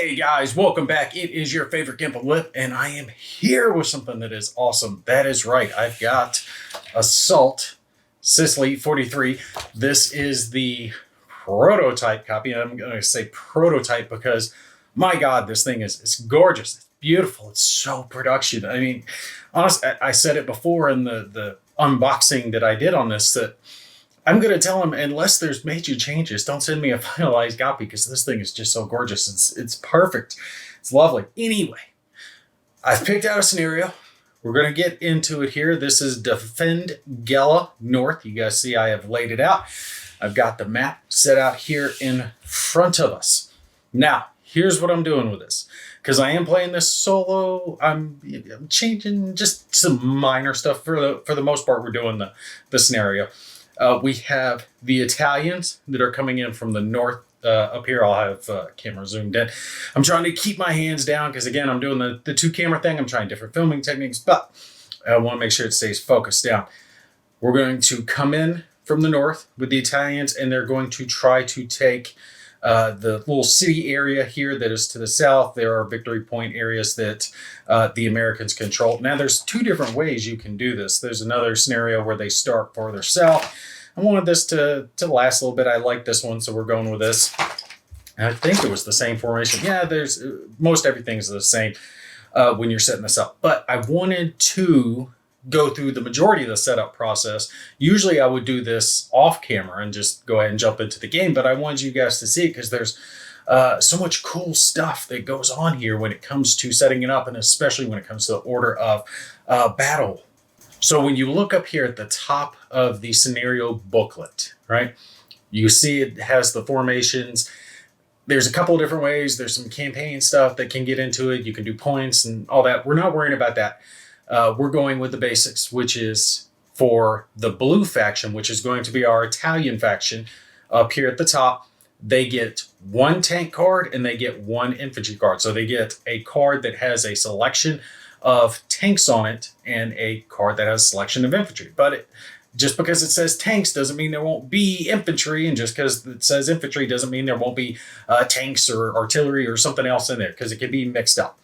Hey guys, welcome back. It is your favorite Gimp Lip, and I am here with something that is awesome. That is right. I've got Assault Sicily 43. This is the prototype copy. I'm going to say prototype because, my God, this thing is it's gorgeous. It's beautiful. It's so production. I mean, honestly, I said it before in the unboxing that I did on this that I'm going to tell him, unless there's major changes, don't send me a finalized copy because this thing is just so gorgeous. It's perfect. It's lovely. Anyway, I've picked out a scenario. We're going to get into it here. This is Defend Gela North. You guys see I have laid it out. I've got the map set out here in front of us. Now, here's what I'm doing with this. Because I am playing this solo, I'm changing just some minor stuff. For the most part, we're doing the scenario. We have the Italians that are coming in from the north up here. I'll have camera zoomed in. I'm trying to keep my hands down because, again, I'm doing the two camera thing. I'm trying different filming techniques, but I want to make sure it stays focused down. We're going to come in from the north with the Italians, and they're going to try to take the little city area here that is to the south. There are victory point areas that the Americans control. Now, there's two different ways you can do this. There's another scenario where they start farther south. I wanted this to last a little bit. I like this one, so we're going with this. And I think it was the same formation. Yeah, there's most everything's the same when you're setting this up. But I wanted to go through the majority of the setup process. Usually I would do this off camera and just go ahead and jump into the game, but I wanted you guys to see it because there's so much cool stuff that goes on here when it comes to setting it up, and especially when it comes to the order of battle. So when you look up here at the top of the scenario booklet, right, you see it has the formations. There's a couple of different ways. There's some campaign stuff that can get into it. You can do points and all that. We're not worrying about that. We're going with the basics, which is for the blue faction, which is going to be our Italian faction up here at the top. They get one tank card and they get one infantry card. So they get a card that has a selection of tanks on it and a card that has a selection of infantry. But just because it says tanks doesn't mean there won't be infantry, and just because it says infantry doesn't mean there won't be tanks or artillery or something else in there, because it can be mixed up.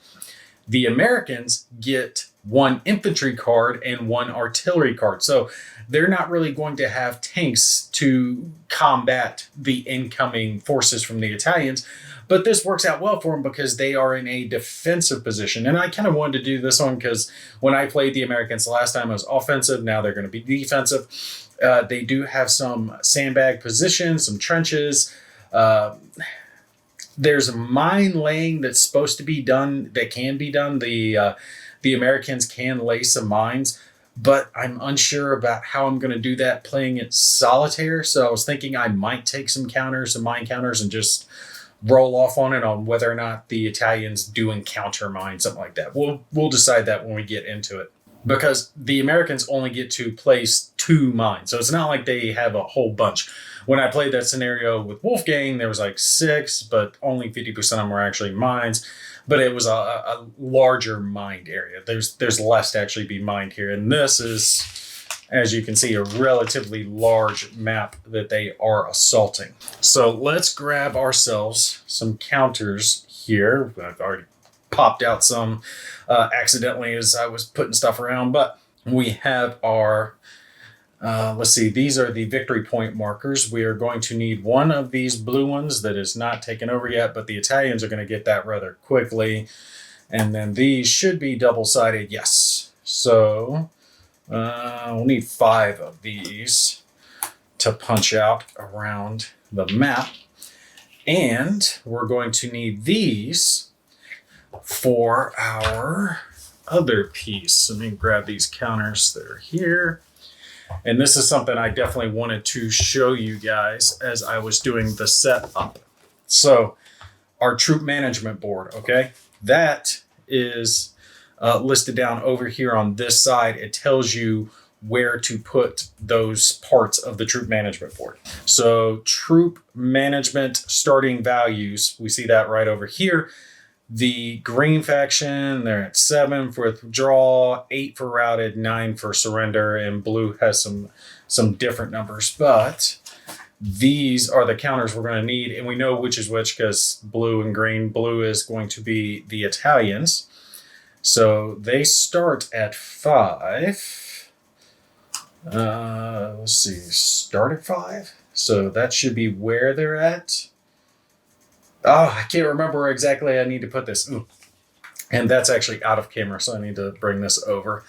The Americans get one infantry card and one artillery card. So they're not really going to have tanks to combat the incoming forces from the Italians. But this works out well for them because they are in a defensive position. And I kind of wanted to do this one because when I played the Americans last time, it was offensive. Now they're going to be defensive. They do have some sandbag positions, some trenches. There's mine laying that's supposed to be done, that can be done. The Americans can lay some mines, but I'm unsure about how I'm going to do that playing it solitaire. So I was thinking I might take some counters, some mine counters, and just roll off on it on whether or not the Italians do encounter mines, something like that. We'll decide that when we get into it, because the Americans only get to place 2 mines. So it's not like they have a whole bunch. When I played that scenario with Wolfgang, there was like 6, but only 50% of them were actually mines. But it was a larger mined area. There's less to actually be mined here. And this is, as you can see, a relatively large map that they are assaulting. So let's grab ourselves some counters here. I've already popped out some accidentally as I was putting stuff around, but we have our, let's see, these are the victory point markers. We are going to need one of these blue ones that is not taken over yet, but the Italians are going to get that rather quickly. And then these should be double-sided, yes. So we'll need 5 of these to punch out around the map. And we're going to need these for our other piece. Let me grab these counters that are here. And this is something I definitely wanted to show you guys as I was doing the setup. So our troop management board, okay, that is listed down over here on this side. It tells you where to put those parts of the troop management board. So troop management starting values, we see that right over here. The green faction, they're at 7 for withdrawal, 8 for routed, 9 for surrender, and blue has some different numbers. But these are the counters we're going to need, and we know which is which because blue and green. Blue is going to be the Italians. So they start at 5. Let's see, start at 5. So that should be where they're at. Oh, I can't remember where exactly I need to put this. Ooh. And that's actually out of camera, so I need to bring this over.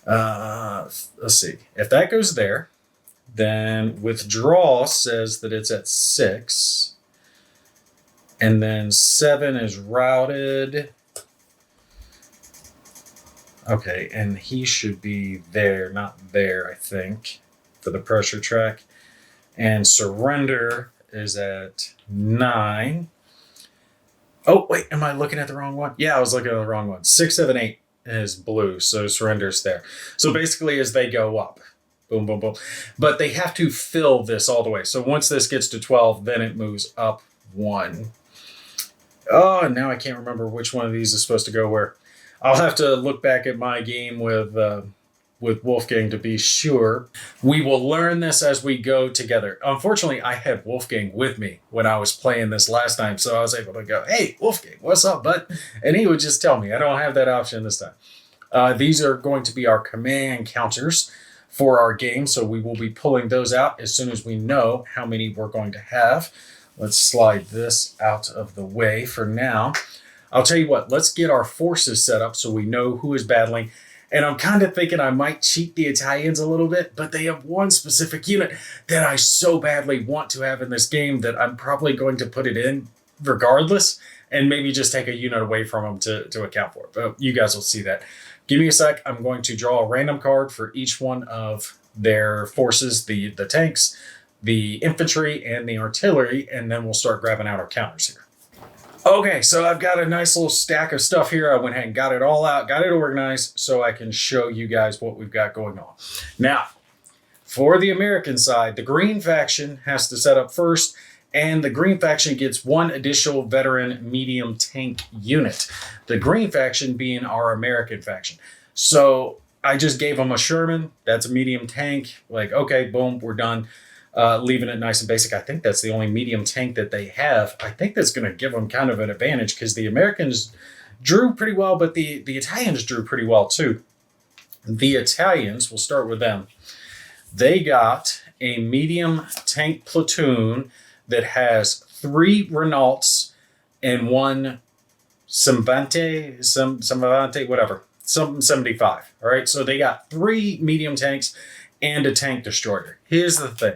Let's see. If that goes there, then withdraw says that it's at 6. And then 7 is routed. Okay, and he should be there, not there, I think, for the pressure track. And surrender is at 9. Oh, wait, am I looking at the wrong one? Yeah, I was looking at the wrong one. 6, 7, 8 is blue, so surrender's there. So basically as they go up, boom, boom, boom. But they have to fill this all the way. So once this gets to 12, then it moves up 1. Oh, and now I can't remember which one of these is supposed to go where. I'll have to look back at my game with Wolfgang to be sure. We will learn this as we go together. Unfortunately, I had Wolfgang with me when I was playing this last time, so I was able to go, hey, Wolfgang, what's up, bud? And he would just tell me. I don't have that option this time. These are going to be our command counters for our game, so we will be pulling those out as soon as we know how many we're going to have. Let's slide this out of the way for now. I'll tell you what, let's get our forces set up so we know who is battling. And I'm kind of thinking I might cheat the Italians a little bit, but they have one specific unit that I so badly want to have in this game that I'm probably going to put it in regardless and maybe just take a unit away from them to account for it. But you guys will see that. Give me a sec. I'm going to draw a random card for each one of their forces, the tanks, the infantry, and the artillery, and then we'll start grabbing out our counters here. Okay, so I've got a nice little stack of stuff here. I went ahead and got it all out, got it organized so I can show you guys what we've got going on. Now, for the American side, the green faction has to set up first, and the green faction gets one additional veteran medium tank unit. The green faction being our American faction. So I just gave them a Sherman. That's a medium tank. Like, okay, boom, we're done. Leaving it nice and basic. I think that's the only medium tank that they have. I think that's going to give them kind of an advantage because the Americans drew pretty well, but the Italians drew pretty well too. The Italians, we'll start with them. They got a medium tank platoon that has 3 Renaults and 1 Semvante, whatever, some 75. All right, so they got 3 medium tanks and a tank destroyer. Here's the thing.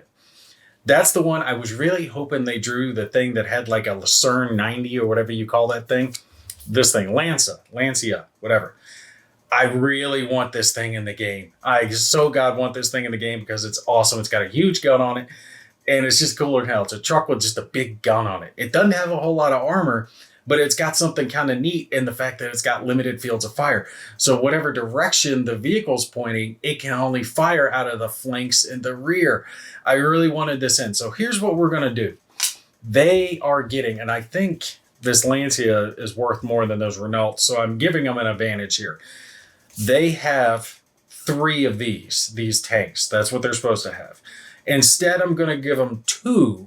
That's the one I was really hoping they drew, the thing that had like a Lucerne 90 or whatever you call that thing. This thing, Lancia, whatever. I really want this thing in the game. I so God want this thing in the game because it's awesome. It's got a huge gun on it and it's just cooler than hell. It's a truck with just a big gun on it. It doesn't have a whole lot of armor, but it's got something kind of neat in the fact that it's got limited fields of fire. So whatever direction the vehicle's pointing, it can only fire out of the flanks and the rear. I really wanted this in. So here's what we're going to do. They are getting, and I think this Lancia is worth more than those Renaults, so I'm giving them an advantage here. They have 3 of these tanks. That's what they're supposed to have. Instead, I'm going to give them 2.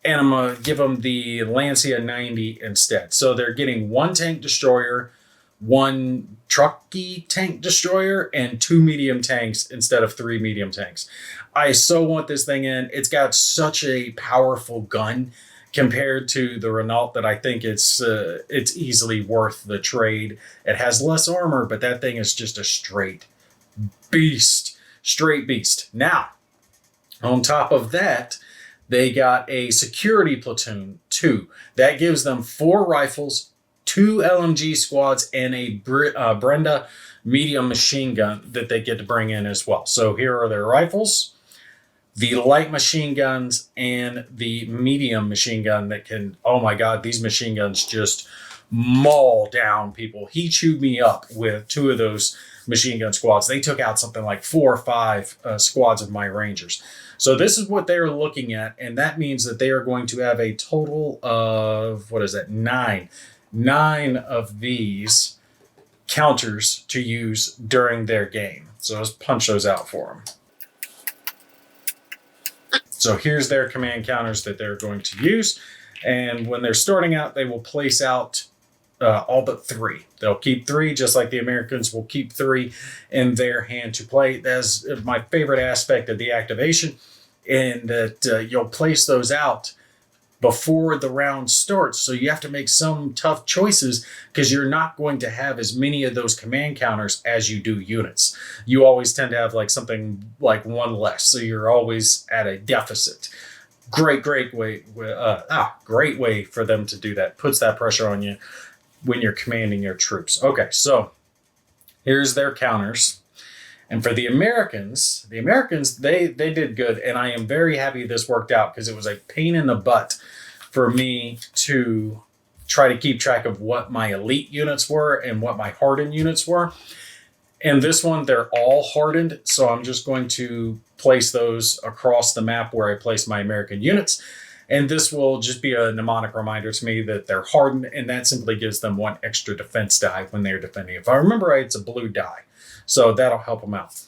And I'm going to give them the Lancia 90 instead. So they're getting 1 tank destroyer, 1 trucky tank destroyer, and 2 medium tanks instead of 3 medium tanks. I so want this thing in. It's got such a powerful gun compared to the Renault that I think it's easily worth the trade. It has less armor, but that thing is just a straight beast. Straight beast. Now, on top of that, they got a security platoon, 2. That gives them 4 rifles, 2 LMG squads, and a Brenda medium machine gun that they get to bring in as well. So here are their rifles, the light machine guns, and the medium machine gun that can, oh my God, these machine guns just maul down people. He chewed me up with 2 of those machine gun squads. They took out something like 4 or 5 squads of my Rangers. So this is what they're looking at, and that means that they are going to have a total of, 9 of these counters to use during their game. So let's punch those out for them. So here's their command counters that they're going to use. And when they're starting out, they will place out all but 3. They'll keep 3, just like the Americans will keep 3 in their hand to play. That's my favorite aspect of the activation, and that you'll place those out before the round starts. So you have to make some tough choices because you're not going to have as many of those command counters as you do units. You always tend to have like something like 1 less. So you're always at a deficit. Great way for them to do that. Puts that pressure on you when you're commanding your troops. Okay, so here's their counters. And for the Americans, they did good, and I am very happy this worked out because it was a pain in the butt for me to try to keep track of what my elite units were and what my hardened units were. And this one, they're all hardened, so I'm just going to place those across the map where I place my American units. And this will just be a mnemonic reminder to me that they're hardened, and that simply gives them 1 extra defense die when they're defending. If I remember right, it's a blue die. So that'll help them out.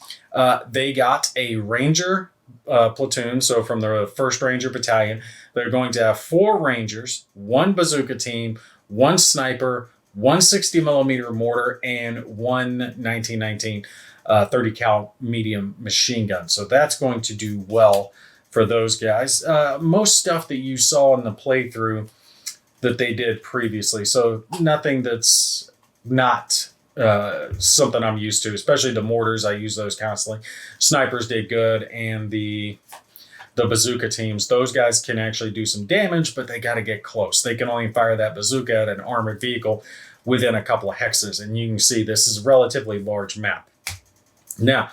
They got a Ranger platoon. So from the 1st Ranger Battalion, they're going to have 4 Rangers, 1 bazooka team, 1 sniper, 1 60 millimeter mortar, and 1 1919 30 cal medium machine gun. So that's going to do well for those guys. Most stuff that you saw in the playthrough that they did previously. So nothing that's not something I'm used to, especially the mortars. I use those constantly. Snipers did good, and the bazooka teams, those guys can actually do some damage, but they got to get close. They can only fire that bazooka at an armored vehicle within a couple of hexes, and you can see this is a relatively large map. Now,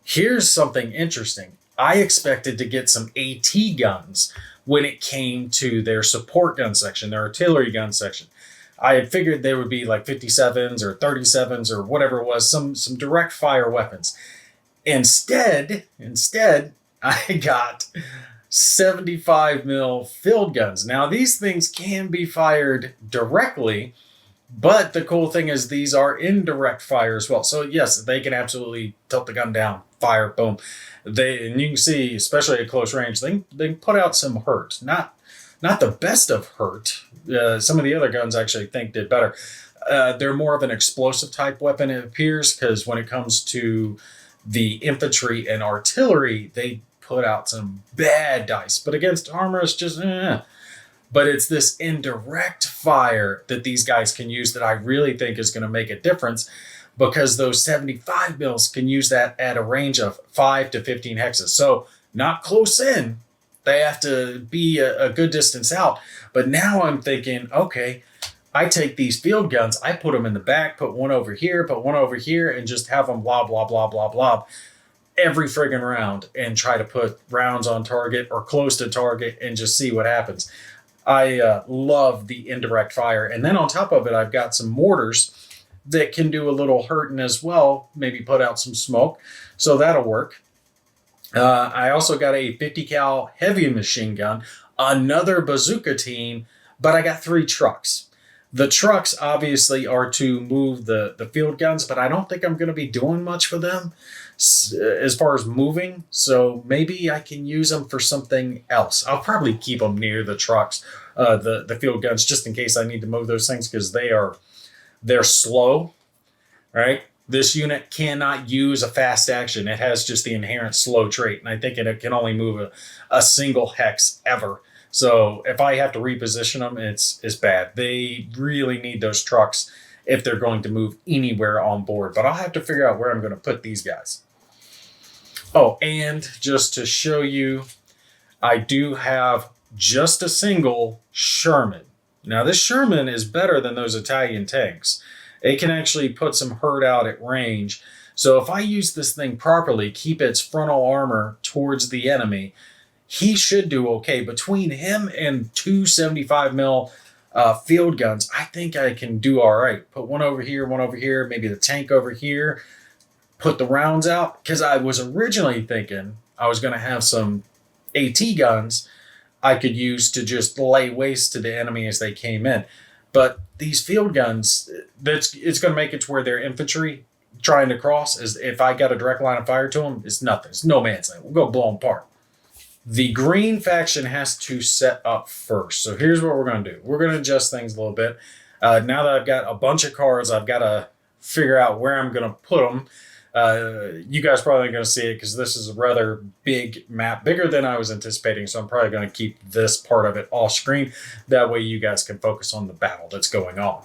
here's something interesting. I expected to get some AT guns when it came to their support gun section, their artillery gun section. I had figured there would be like 57s or 37s or whatever it was, some direct fire weapons. Instead, I got 75 mil field guns. Now, these things can be fired directly, but the cool thing is these are indirect fire as well. So yes, they can absolutely tilt the gun down, fire, boom. And you can see, especially at close range, they can put out some hurt. Not the best of hurt. Some of the other guns actually think did better. They're more of an explosive type weapon, it appears, because when it comes to the infantry and artillery, they put out some bad dice. But against armor, it's just But it's this indirect fire that these guys can use that I really think is going to make a difference, because those 75 mils can use that at a range of 5 to 15 hexes. So not close in. They have to be a good distance out. But now I'm thinking, okay, I take these field guns, I put them in the back, put one over here, and just have them blah, blah, blah, blah, blah, every friggin' round, and try to put rounds on target or close to target and just see what happens. I love the indirect fire. And then on top of it, I've got some mortars that can do a little hurting as well, maybe put out some smoke. So that'll work. I also got a 50 cal heavy machine gun, another bazooka team, but I got 3 trucks. The trucks obviously are to move the field guns, but I don't think I'm going to be doing much for them as far as moving. So maybe I can use them for something else. I'll probably keep them near the trucks, the field guns, just in case I need to move those things, because they're slow, right? This unit cannot use a fast action. It has just the inherent slow trait, and I think it can only move a single hex ever. So if I have to reposition them, it's bad. They really need those trucks if they're going to move anywhere on board. But I'll have to figure out where I'm going to put these guys. Oh, and just to show you, I do have just a single Sherman. Now, this Sherman is better than those Italian tanks. It can actually put some hurt out at range. So if I use this thing properly, keep its frontal armor towards the enemy, he should do okay. Between him and 2 75 mil field guns, I think I can do all right. Put one over here, maybe the tank over here, put the rounds out. Because I was originally thinking I was going to have some AT guns I could use to just lay waste to the enemy as they came in. But these field guns, it's going to make it to where their infantry trying to cross, is if I got a direct line of fire to them, it's nothing. It's no man's land. We'll go blow them apart. The green faction has to set up first. So here's what we're going to do. We're going to adjust things a little bit. Now that I've got a bunch of cards, I've got to figure out where I'm going to put them. You guys probably aren't going to see it because this is a rather big map, bigger than I was anticipating. So I'm probably going to keep this part of it off screen. That way you guys can focus on the battle that's going on.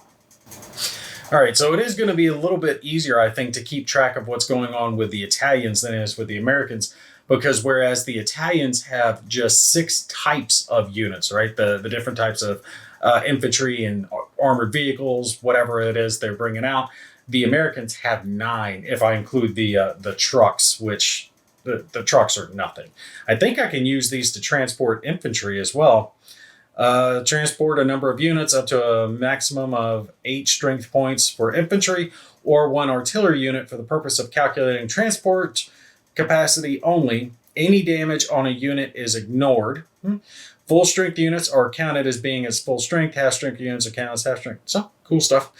All right, so it is going to be a little bit easier, I think, to keep track of what's going on with the Italians than it is with the Americans, because whereas the Italians have just 6 types of units, right? The different types of infantry and armored vehicles, whatever it is they're bringing out. The Americans have 9, if I include the trucks, which the trucks are nothing. I think I can use these to transport infantry as well. Transport a number of units up to a maximum of 8 strength points for infantry, or 1 artillery unit for the purpose of calculating transport capacity only. Any damage on a unit is ignored. Full strength units are counted as being as full strength. Half strength units are counted as half strength. So, cool stuff.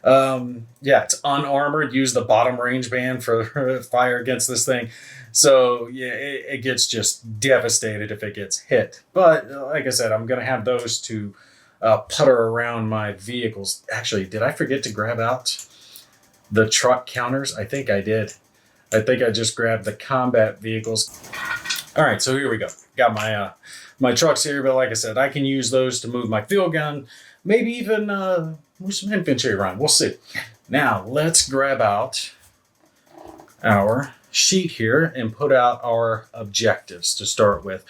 Yeah, it's unarmored. Use the bottom range band for fire against this thing. So yeah, it gets just devastated if it gets hit. But like I said, I'm going to have those to putter around my vehicles. Actually, did I forget to grab out the truck counters? I think I did. I think I just grabbed the combat vehicles. All right, so here we go. Got my my trucks here, but like I said, I can use those to move my field gun, maybe even move some infantry around. We'll see. Now, let's grab out our sheet here and put out our objectives to start with.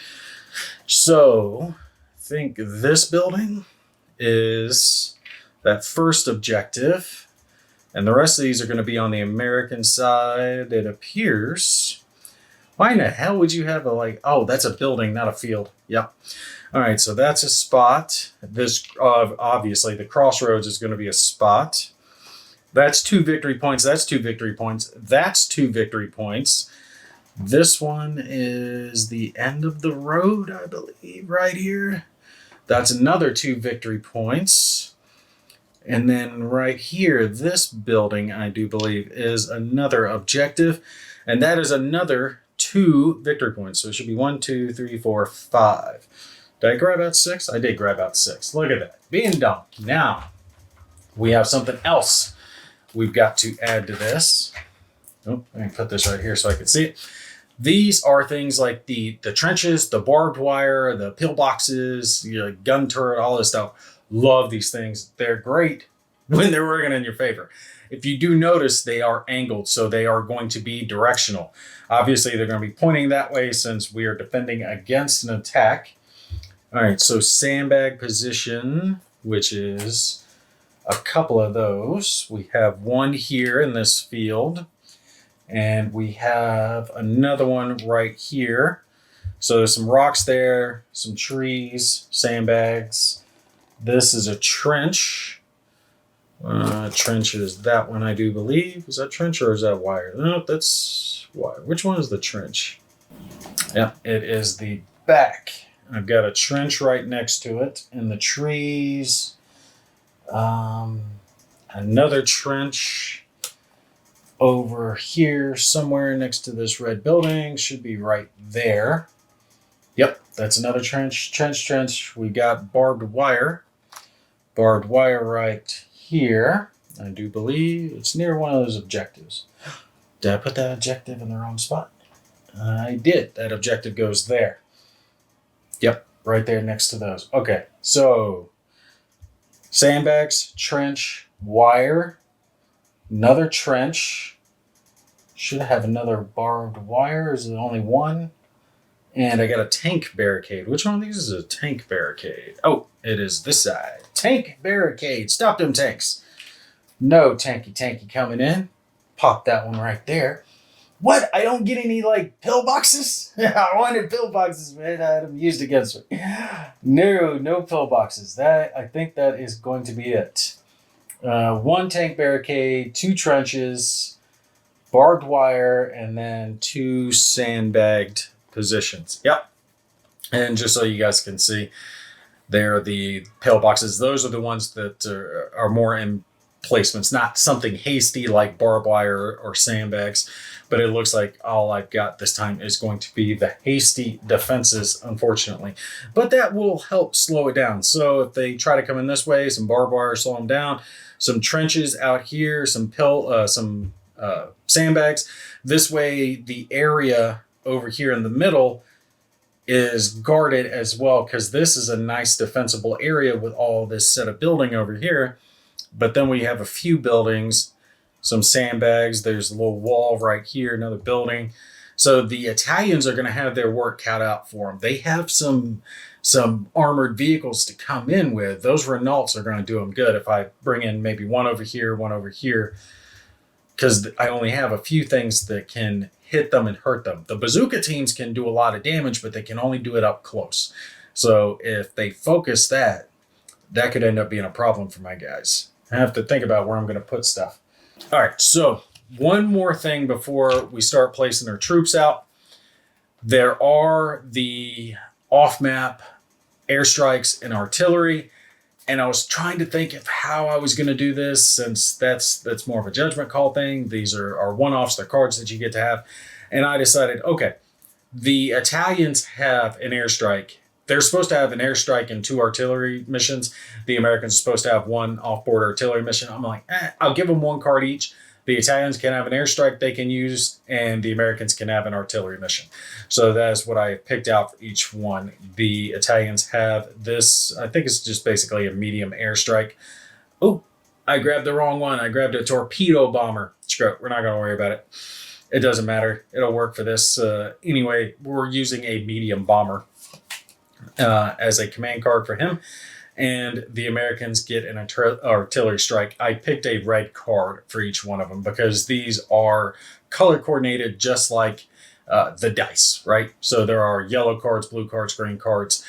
So, I think this building is that first objective, and the rest of these are going to be on the American side, it appears. Why in the hell would you have oh, that's a building, not a field. Yep. All right, so that's a spot. This, obviously, the crossroads is going to be a spot. That's 2 victory points. That's 2 victory points. That's 2 victory points. This one is the end of the road, I believe, right here. That's another 2 victory points. And then right here, this building, I do believe, is another objective. And that is another 2 victory points. So it should be 1, 2, 3, 4, 5. Did I grab out 6? I did grab out 6. Look at that. Being done. Now, we have something else we've got to add to this. Oh, I can put this right here so I can see it. These are things like the trenches, the barbed wire, the pillboxes, gun turret, all this stuff. Love these things. They're great when they're working in your favor. If you do notice, they are angled, so they are going to be directional. Obviously, they're going to be pointing that way since we are defending against an attack. All right, so sandbag position, which is a couple of those. We have one here in this field, and we have another one right here. So there's some rocks there, some trees, sandbags. This is a trench. Trench is that one, I do believe. Is that trench or is that wire? No, that's wire. Which one is the trench? Yeah, it is the back. I've got a trench right next to it. And the trees, another trench over here somewhere next to this red building. Should be right there. Yep, that's another trench. Trench. We got barbed wire. Barbed wire right here. I do believe it's near one of those objectives. Did I put that objective in the wrong spot? I did. That objective goes there. Yep, right there next to those. Okay, so sandbags, trench, wire, another trench. Should have another barbed wire. Is it only one? And I got a tank barricade. Which one of these is a tank barricade? Oh, it is this side. Tank barricade. Stop them tanks. No tanky coming in. Pop that one right there. What? I don't get any, pillboxes? I wanted pillboxes, man. I had them used against me. No pillboxes. I think that is going to be it. 1 tank barricade, 2 trenches, barbed wire, and then 2 sandbagged positions. Yep. And just so you guys can see, they're the pillboxes. Those are the ones that are more placements, not something hasty like barbed wire or sandbags, but it looks like all I've got this time is going to be the hasty defenses, unfortunately. But that will help slow it down. So if they try to come in this way, some barbed wire, slow them down, some trenches out here, some sandbags. This way, the area over here in the middle is guarded as well, because this is a nice defensible area with all this set of building over here. But then we have a few buildings, some sandbags. There's a little wall right here, another building. So the Italians are going to have their work cut out for them. They have some armored vehicles to come in with. Those Renaults are going to do them good if I bring in maybe one over here, because I only have a few things that can hit them and hurt them. The bazooka teams can do a lot of damage, but they can only do it up close. So if they focus that could end up being a problem for my guys. I have to think about where I'm going to put stuff. All right, so one more thing before we start placing our troops out. There are the off-map airstrikes and artillery, and I was trying to think of how I was going to do this, since that's more of a judgment call thing. These are one-offs, they're cards that you get to have. And I decided, okay, the Italians have an airstrike. They're supposed to have an airstrike and 2 artillery missions. The Americans are supposed to have 1 off-board artillery mission. I'm like, I'll give them 1 card each. The Italians can have an airstrike they can use, and the Americans can have an artillery mission. So that's what I picked out for each one. The Italians have this, I think it's just basically a medium airstrike. Oh, I grabbed the wrong one. I grabbed a torpedo bomber. Screw it, we're not going to worry about it. It doesn't matter. It'll work for this. Anyway, we're using a medium bomber as a command card for him. And the Americans get an artillery strike. I picked a red card for each one of them because these are color coordinated just like the dice, right? So there are yellow cards, blue cards, green cards.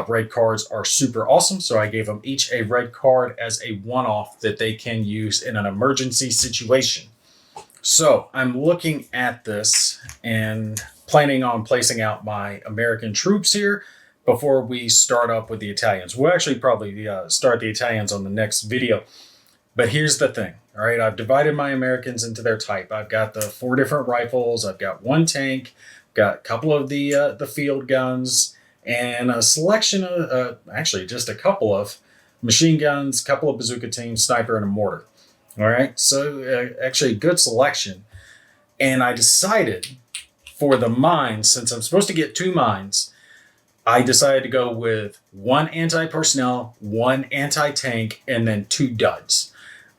Red cards are super awesome. So I gave them each a red card as a one-off that they can use in an emergency situation. So I'm looking at this and planning on placing out my American troops here before we start up with the Italians. We'll actually probably start the Italians on the next video. But here's the thing, all right? I've divided my Americans into their type. I've got the 4 different rifles. I've got 1 tank, got a couple of the field guns, and a selection of, actually just a couple of machine guns, a couple of bazooka teams, sniper, and a mortar. All right, so actually a good selection. And I decided for the mines, since I'm supposed to get 2 mines, I decided to go with 1 anti-personnel, 1 anti-tank, and then 2 duds.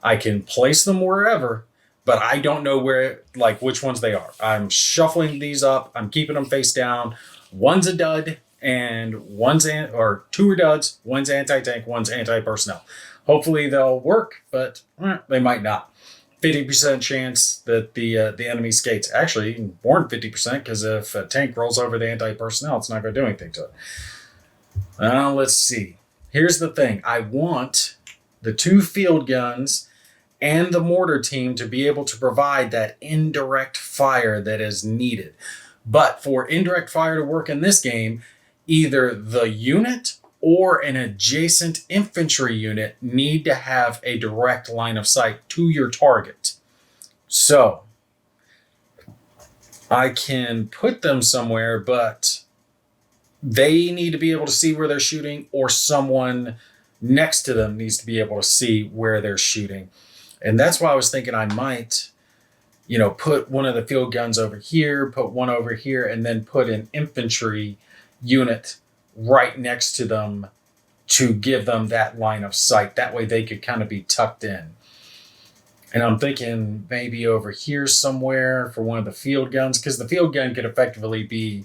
I can place them wherever, but I don't know which ones they are. I'm shuffling these up. I'm keeping them face down. 1's a dud, and 2 are duds. 1's anti-tank, 1's anti-personnel. Hopefully they'll work, but they might not. 50% chance that the enemy skates. Actually, more than 50%, because if a tank rolls over the anti-personnel, it's not going to do anything to it. Let's see. Here's the thing. I want the 2 field guns and the mortar team to be able to provide that indirect fire that is needed. But for indirect fire to work in this game, either the unit or an adjacent infantry unit need to have a direct line of sight to your target. So I can put them somewhere, but they need to be able to see where they're shooting, or someone next to them needs to be able to see where they're shooting. And that's why I was thinking I might, put one of the field guns over here, put one over here, and then put an infantry unit right next to them to give them that line of sight. That way they could kind of be tucked in. And I'm thinking maybe over here somewhere for one of the field guns, because the field gun could effectively be,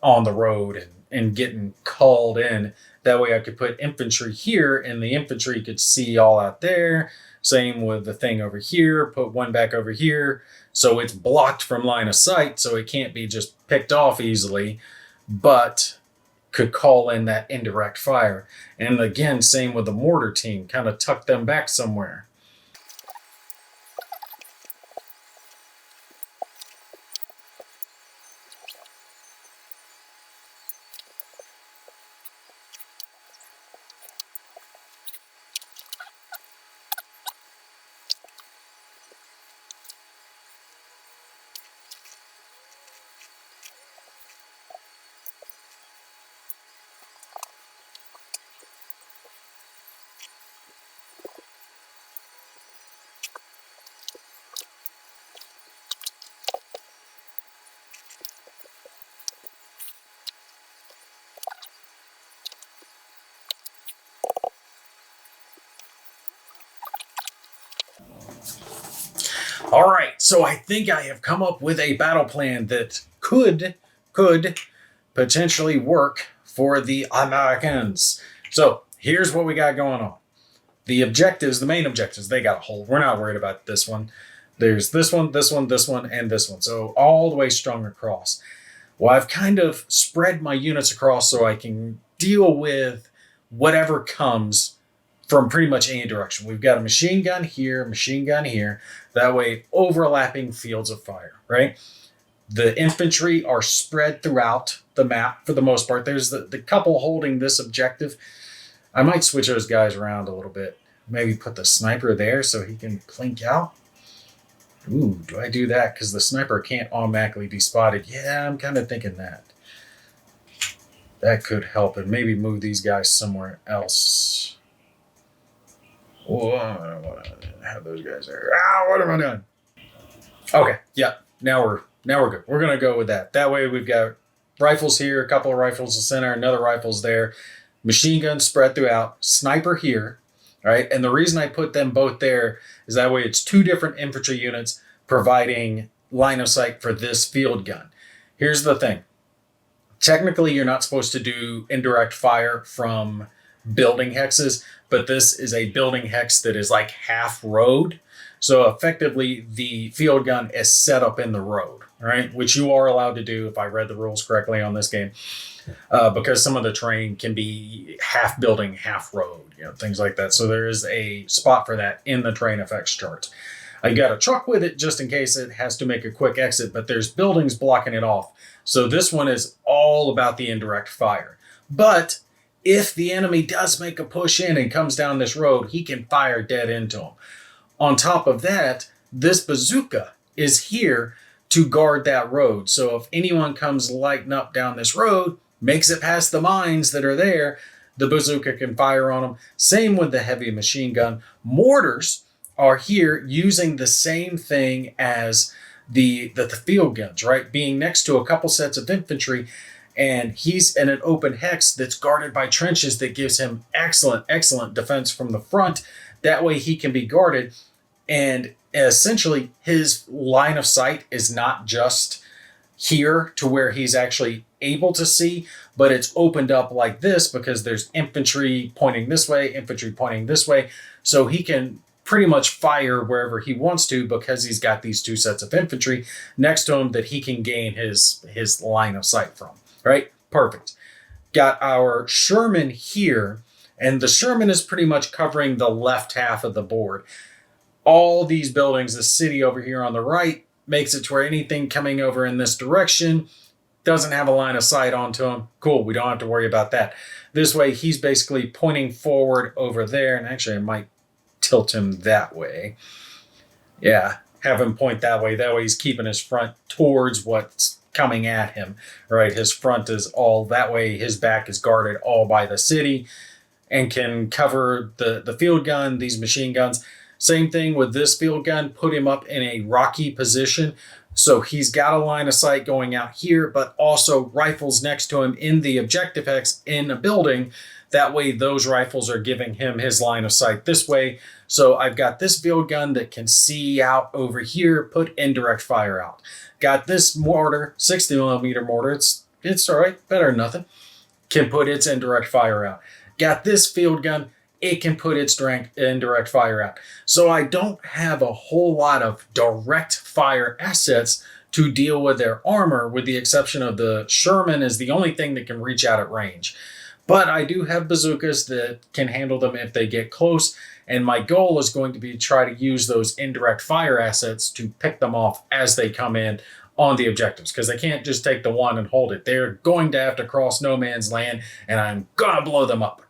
on the road and getting called in. That way I could put infantry here, and the infantry could see all out there. Same with the thing over here, put one back over here. So it's blocked from line of sight, so it can't be just picked off easily, but could call in that indirect fire. And again, same with the mortar team, kind of tuck them back somewhere. All right, so I think I have come up with a battle plan that could potentially work for the Americans. So here's what we got going on. The objectives, the main objectives, they got a hold. We're not worried about this one. There's this one, this one, this one, and this one. So all the way strung across. Well, I've kind of spread my units across so I can deal with whatever comes from pretty much any direction. We've got a machine gun here, machine gun here. That way, overlapping fields of fire, right? The infantry are spread throughout the map for the most part. There's the couple holding this objective. I might switch those guys around a little bit. Maybe put the sniper there so he can plink out. Ooh, do I do that? Because the sniper can't automatically be spotted. Yeah, I'm kind of thinking that. That could help, and maybe move these guys somewhere else. Oh, I don't want to have those guys there. Ah, what am I doing? Okay, yeah, now we're good. We're gonna go with that. That way we've got rifles here, a couple of rifles in the center, another rifles there, machine guns spread throughout, sniper here, right? And the reason I put them both there is that way it's two different infantry units providing line of sight for this field gun. Here's the thing. Technically, you're not supposed to do indirect fire from building hexes, but this is a building hex that is like half road. So effectively, the field gun is set up in the road, right? Which you are allowed to do if I read the rules correctly on this game, because some of the terrain can be half building, half road, things like that. So there is a spot for that in the terrain effects chart. I got a truck with it just in case it has to make a quick exit, but there's buildings blocking it off. So this one is all about the indirect fire. But if the enemy does make a push in and comes down this road, he can fire dead into him. On top of that, this bazooka is here to guard that road. So if anyone comes lighting up down this road, makes it past the mines that are there, the bazooka can fire on them. Same with the heavy machine gun. Mortars are here using the same thing as the field guns, right? Being next to a couple sets of infantry, and he's in an open hex that's guarded by trenches that gives him excellent defense from the front. That way he can be guarded. And essentially his line of sight is not just here to where he's actually able to see, but it's opened up like this because there's infantry pointing this way, infantry pointing this way. So he can pretty much fire wherever he wants to because he's got these two sets of infantry next to him that he can gain his line of sight from, right? Perfect. Got our Sherman here, and the Sherman is pretty much covering the left half of the board. All these buildings, the city over here on the right, makes it to where anything coming over in this direction doesn't have a line of sight onto him. Cool, we don't have to worry about that. This way, he's basically pointing forward over there, and actually I might tilt him that way. Yeah, have him point that way. That way he's keeping his front towards what's coming at him, right? His front is all that way. His back is guarded all by the city and can cover the field gun, these machine guns. Same thing with this field gun, put him up in a rocky position. So he's got a line of sight going out here, but also rifles next to him in the objective hex in a building. That way those rifles are giving him his line of sight this way. So I've got this field gun that can see out over here, put indirect fire out. Got this mortar, 60 millimeter mortar. It's all right, better than nothing. Can put its indirect fire out. Got this field gun, it can put its indirect fire out. So I don't have a whole lot of direct fire assets to deal with their armor, with the exception of the Sherman is the only thing that can reach out at range. But I do have bazookas that can handle them if they get close, and my goal is going to be to try to use those indirect fire assets to pick them off as they come in on the objectives, because they can't just take the one and hold it. They're going to have to cross no man's land, and I'm gonna blow them up.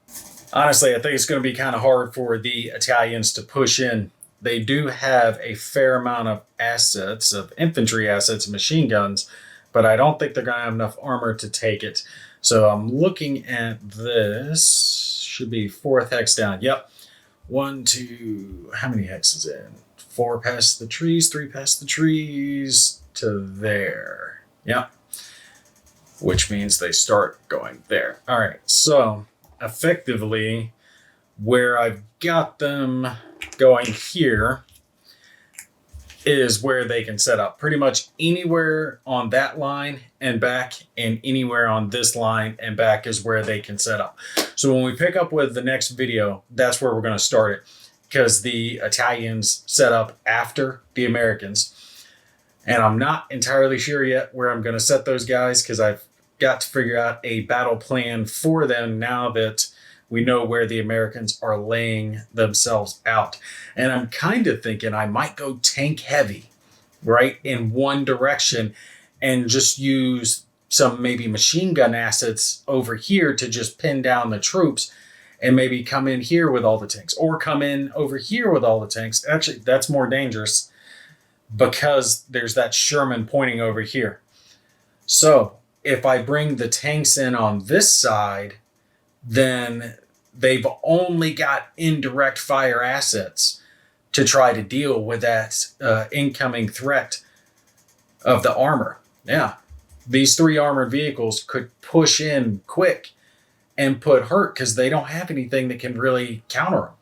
Honestly, I think it's going to be kind of hard for the Italians to push in. They do have a fair amount of assets, of infantry assets and machine guns, but I don't think they're going to have enough armor to take it. So I'm looking at this. Should be fourth hex down. Yep. 1, 2, how many hexes in? 4 past the trees, 3 past the trees to there. Yep. Which means they start going there. All right. So effectively, where I've got them going here, is where they can set up. Pretty much anywhere on that line and back, and anywhere on this line and back is where they can set up. So when we pick up with the next video, that's where we're going to start it, because the Italians set up after the Americans. And I'm not entirely sure yet where I'm going to set those guys, because I've got to figure out a battle plan for them now that we know where the Americans are laying themselves out. And I'm kind of thinking I might go tank heavy, right, in one direction, and just use some maybe machine gun assets over here to just pin down the troops, and maybe come in here with all the tanks, or come in over here with all the tanks. Actually, that's more dangerous because there's that Sherman pointing over here. So if I bring the tanks in on this side, then they've only got indirect fire assets to try to deal with that incoming threat of the armor. Yeah, these 3 armored vehicles could push in quick and put hurt, because they don't have anything that can really counter them,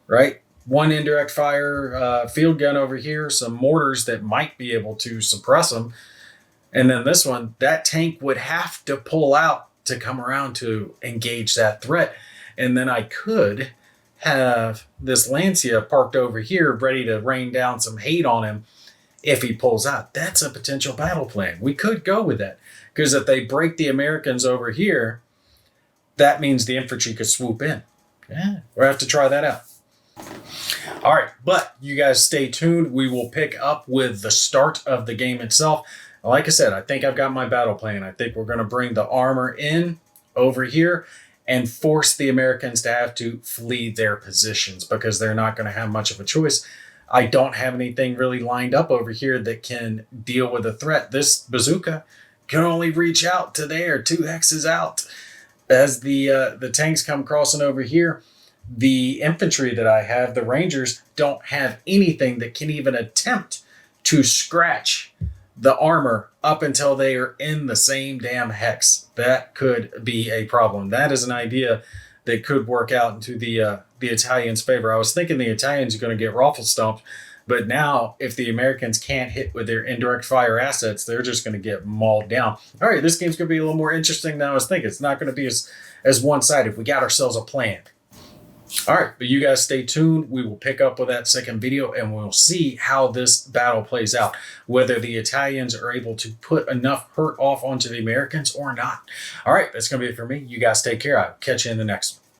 right? 1 indirect fire field gun over here, some mortars that might be able to suppress them. And then this one, that tank would have to pull out to come around to engage that threat. And then I could have this Lancia parked over here ready to rain down some hate on him if he pulls out. That's a potential battle plan. We could go with that, because if they break the Americans over here, that means the infantry could swoop in. Yeah, we'll have to try that out. All right, but you guys stay tuned. We will pick up with the start of the game itself. Like I said, I think I've got my battle plan. I think we're going to bring the armor in over here and force the Americans to have to flee their positions, because they're not going to have much of a choice. I don't have anything really lined up over here that can deal with a threat. This bazooka can only reach out to there, 2 hexes out. As the tanks come crossing over here, the infantry that I have, the Rangers, don't have anything that can even attempt to scratch the armor up until they are in the same damn hex. That could be a problem. That is an idea that could work out into the Italians' favor. I was thinking the Italians are going to get raffle stomped, but now if the Americans can't hit with their indirect fire assets, they're just going to get mauled down. All right, this game's going to be a little more interesting than I was thinking. It's not going to be as one-sided. We got ourselves a plan. All right, but you guys stay tuned. We will pick up with that second video, and we'll see how this battle plays out, whether the Italians are able to put enough hurt off onto the Americans or not. All right, that's going to be it for me. You guys take care. I'll catch you in the next one.